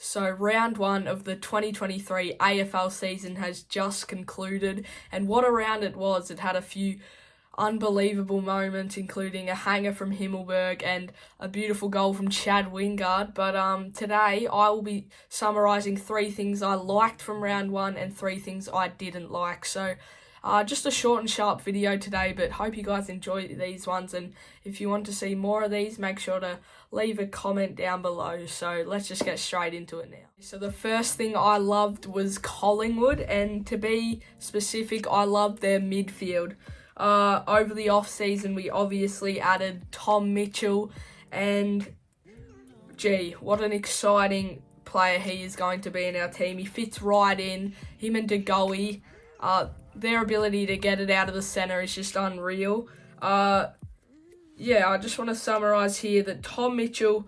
So round one of the 2023 AFL season has just concluded, and what a round it was. It had a few unbelievable moments, including a hanger from Himmelberg and a beautiful goal from Chad Wingard. But today I will be summarising 3 things I liked from round one and 3 things I didn't like. So just a short and sharp video today, but hope you guys enjoy these ones, and if you want to see more of these, make sure to leave a comment down below. So let's just get straight into it now. So the first thing I loved was Collingwood, and to be specific, I loved their midfield. Over the off-season, we obviously added Tom Mitchell, and gee, what an exciting player he is going to be in our team. He fits right in. Him and DeGoey, their ability to get it out of the centre is just unreal. I just want to summarise here that Tom Mitchell,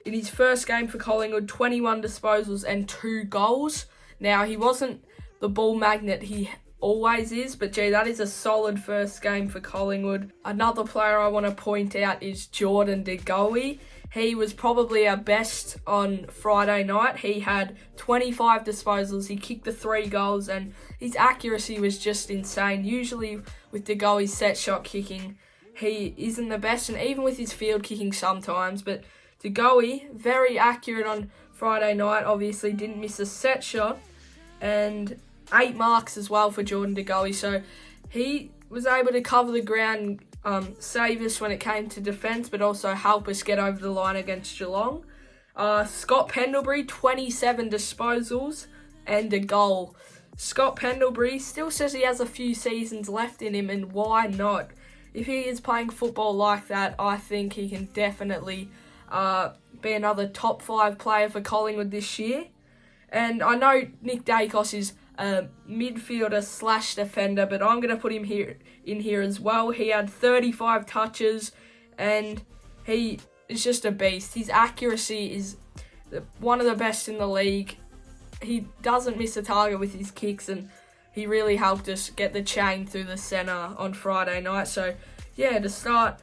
in his first game for Collingwood, 21 disposals and 2 goals. Now, he wasn't the ball magnet he always is, but gee, that is a solid first game for Collingwood. Another player I want to point out is Jordan DeGoey. He was probably our best on Friday night. He had 25 disposals, he kicked the 3 goals, and his accuracy was just insane. Usually with DeGoey's set shot kicking, he isn't the best, and even with his field kicking sometimes, but DeGoey, very accurate on Friday night, obviously didn't miss a set shot, and 8 marks as well for Jordan DeGoey. So he was able to cover the ground, save us when it came to defence, but also help us get over the line against Geelong. Scott Pendlebury, 27 disposals and a goal. Scott Pendlebury still says he has a few seasons left in him, and why not? If he is playing football like that, I think he can definitely be another top 5 player for Collingwood this year. And I know Nick Dacos is a midfielder / defender, but I'm going to put him in here as well. He had 35 touches, and he is just a beast. His accuracy is one of the best in the league. He doesn't miss a target with his kicks, and he really helped us get the chain through the centre on Friday night. So, yeah, to start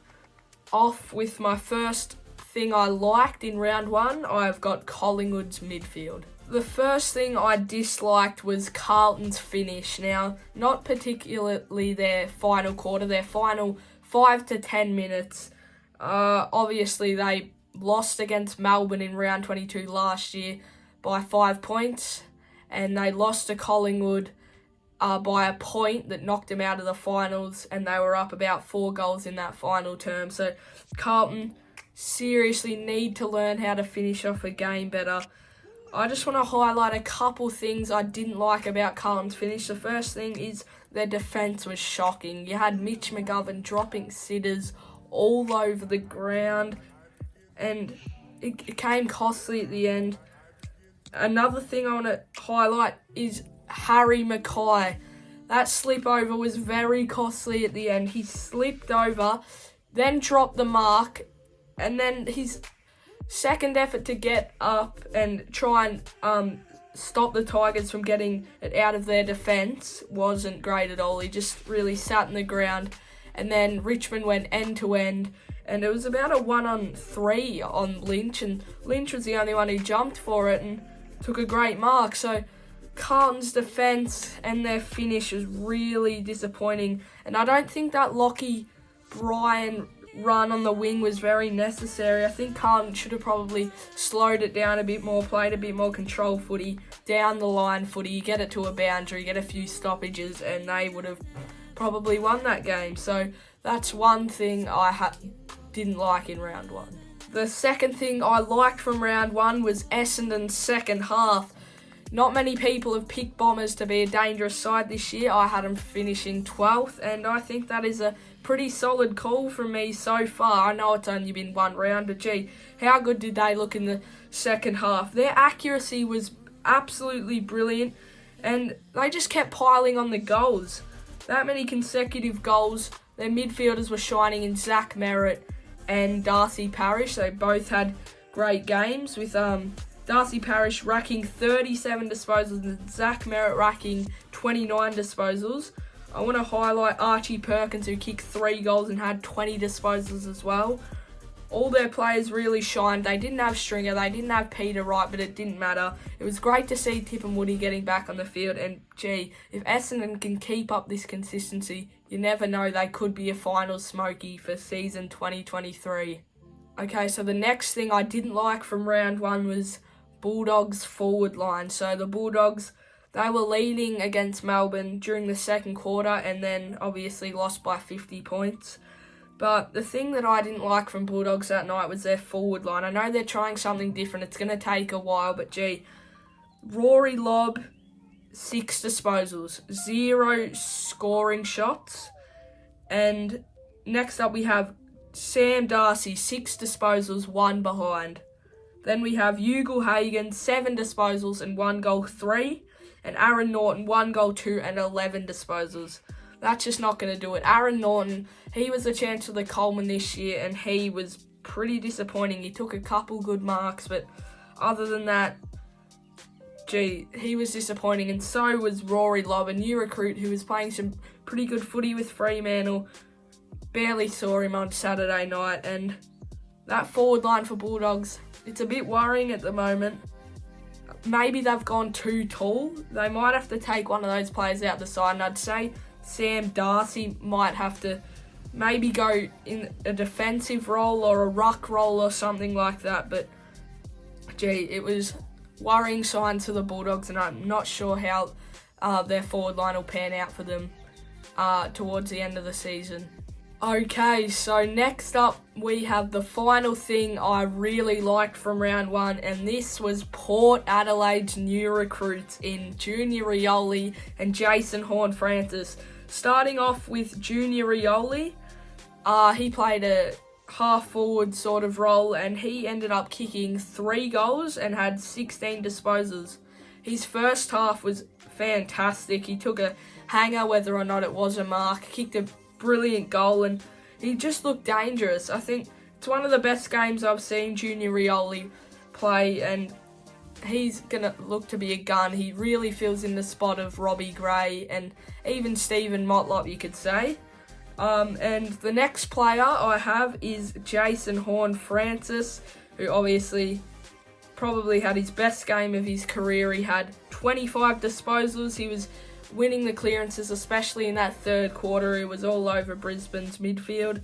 off with my first thing I liked in round one, I've got Collingwood's midfield. The first thing I disliked was Carlton's finish. Now, not particularly their final quarter, their final 5 to 10 minutes. Obviously, they lost against Melbourne in round 22 last year by 5 points, and they lost to Collingwood by a point that knocked them out of the finals, and they were up about 4 goals in that final term. So Carlton seriously need to learn how to finish off a game better. I just want to highlight a couple things I didn't like about Carlton's finish. The first thing is their defence was shocking. You had Mitch McGovern dropping sitters all over the ground, and it came costly at the end. Another thing I want to highlight is Harry Mackay. That slip over was very costly at the end. He slipped over, then dropped the mark, and then his second effort to get up and try and stop the Tigers from getting it out of their defence wasn't great at all. He just really sat in the ground, and then Richmond went end to end, and it was about a 1-on-3 on Lynch, and Lynch was the only one who jumped for it and took a great mark. So Carlton's defence and their finish was really disappointing, and I don't think that Lockie Bryan run on the wing was very necessary. I think Carlton should have probably slowed it down a bit more, played a bit more control footy, down the line footy, get it to a boundary, get a few stoppages, and they would have probably won that game. So that's one thing I didn't like in round one. The second thing I liked from round one was Essendon's second half. Not many people have picked Bombers to be a dangerous side this year. I had them finishing 12th, and I think that is a pretty solid call from me so far. I know it's only been one round, but gee, how good did they look in the second half? Their accuracy was absolutely brilliant, and they just kept piling on the goals. That many consecutive goals. Their midfielders were shining in Zach Merritt and Darcy Parish. They both had great games, with Darcy Parish racking 37 disposals and Zach Merritt racking 29 disposals. I want to highlight Archie Perkins, who kicked 3 goals and had 20 disposals as well. all their players really shined. They didn't have Stringer, they didn't have Peter Wright, but it didn't matter. It was great to see Tip and Woody getting back on the field, and gee, if Essendon can keep up this consistency, you never know, they could be a finals smoky for season 2023. Okay, so the next thing I didn't like from round one was Bulldogs forward line. So the Bulldogs, they were leading against Melbourne during the second quarter and then obviously lost by 50 points. But the thing that I didn't like from Bulldogs that night was their forward line. I know they're trying something different. It's going to take a while, but gee, Rory Lobb, 6 disposals, 0 scoring shots. And next up we have Sam Darcy, 6 disposals, 1 behind. Then we have Ugle Hagan, 7 disposals and 1 goal, 3. And Aaron Norton, 1 goal, 2 and 11 disposals. That's just not going to do it. Aaron Norton, he was the chance for the Coleman this year and he was pretty disappointing. He took a couple good marks, but other than that, gee, he was disappointing. And so was Rory Lobb, a new recruit who was playing some pretty good footy with Fremantle. Barely saw him on Saturday night. And that forward line for Bulldogs, it's a bit worrying at the moment. Maybe they've gone too tall. They might have to take one of those players out the side, and I'd say Sam Darcy might have to maybe go in a defensive role or a ruck role or something like that. But gee, it was worrying signs for the Bulldogs, and I'm not sure how their forward line will pan out for them towards the end of the season. Okay, so next up we have the final thing I really liked from round one, and this was Port Adelaide's new recruits in Junior Rioli and Jason Horne-Francis. Starting off with Junior Rioli, he played a half-forward sort of role, and he ended up kicking 3 goals and had 16 disposals. His first half was fantastic. He took a hanger, whether or not it was a mark, kicked a brilliant goal, and he just looked dangerous. I think it's one of the best games I've seen Junior Rioli play, and he's going to look to be a gun. He really fills in the spot of Robbie Gray and even Stephen Motlop, you could say. And the next player I have is Jason Horne-Francis, who obviously probably had his best game of his career. He had 25 disposals. He was winning the clearances, especially in that third quarter. He was all over Brisbane's midfield.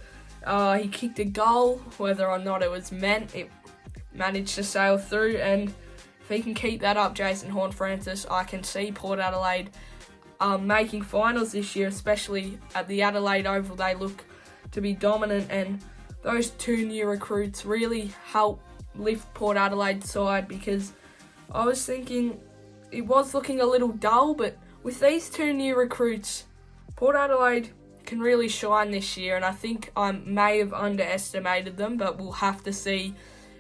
He kicked a goal, whether or not it was meant, it managed to sail through, and if he can keep that up, Jason Horne-Francis, I can see Port Adelaide making finals this year, especially at the Adelaide Oval. They look to be dominant, and those 2 new recruits really help lift Port Adelaide's side, because I was thinking it was looking a little dull, but with these 2 new recruits, Port Adelaide can really shine this year, and I think I may have underestimated them, but we'll have to see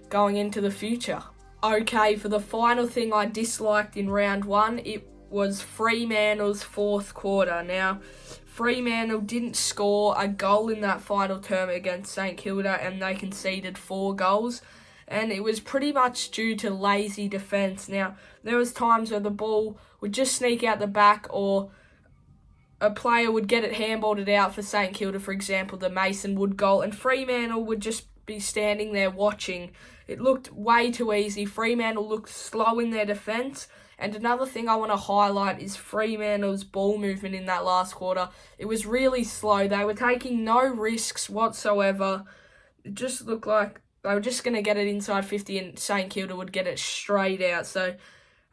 going into the future. Okay, for the final thing I disliked in round one, it was Fremantle's fourth quarter. Now, Fremantle didn't score a goal in that final term against St Kilda, and they conceded 4 goals. And it was pretty much due to lazy defence. Now, there was times where the ball would just sneak out the back, or a player would get it handballed out for St Kilda, for example, the Mason Wood goal, and Fremantle would just be standing there watching. It looked way too easy. Fremantle looked slow in their defence. And another thing I want to highlight is Fremantle's ball movement in that last quarter. It was really slow. They were taking no risks whatsoever. It just looked like they were just going to get it inside 50 and St Kilda would get it straight out. So,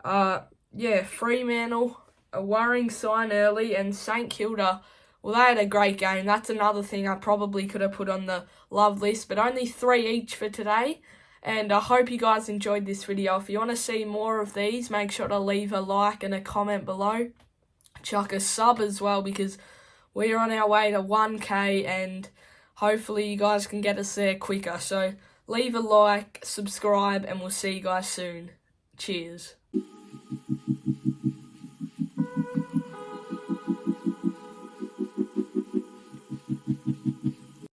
Fremantle, a worrying sign early, and St Kilda, well, they had a great game. That's another thing I probably could have put on the love list, but only 3 each for today. And I hope you guys enjoyed this video. If you want to see more of these, make sure to leave a like and a comment below. Chuck a sub as well, because we're on our way to 1K, and hopefully you guys can get us there quicker. So leave a like, subscribe, and we'll see you guys soon. Cheers.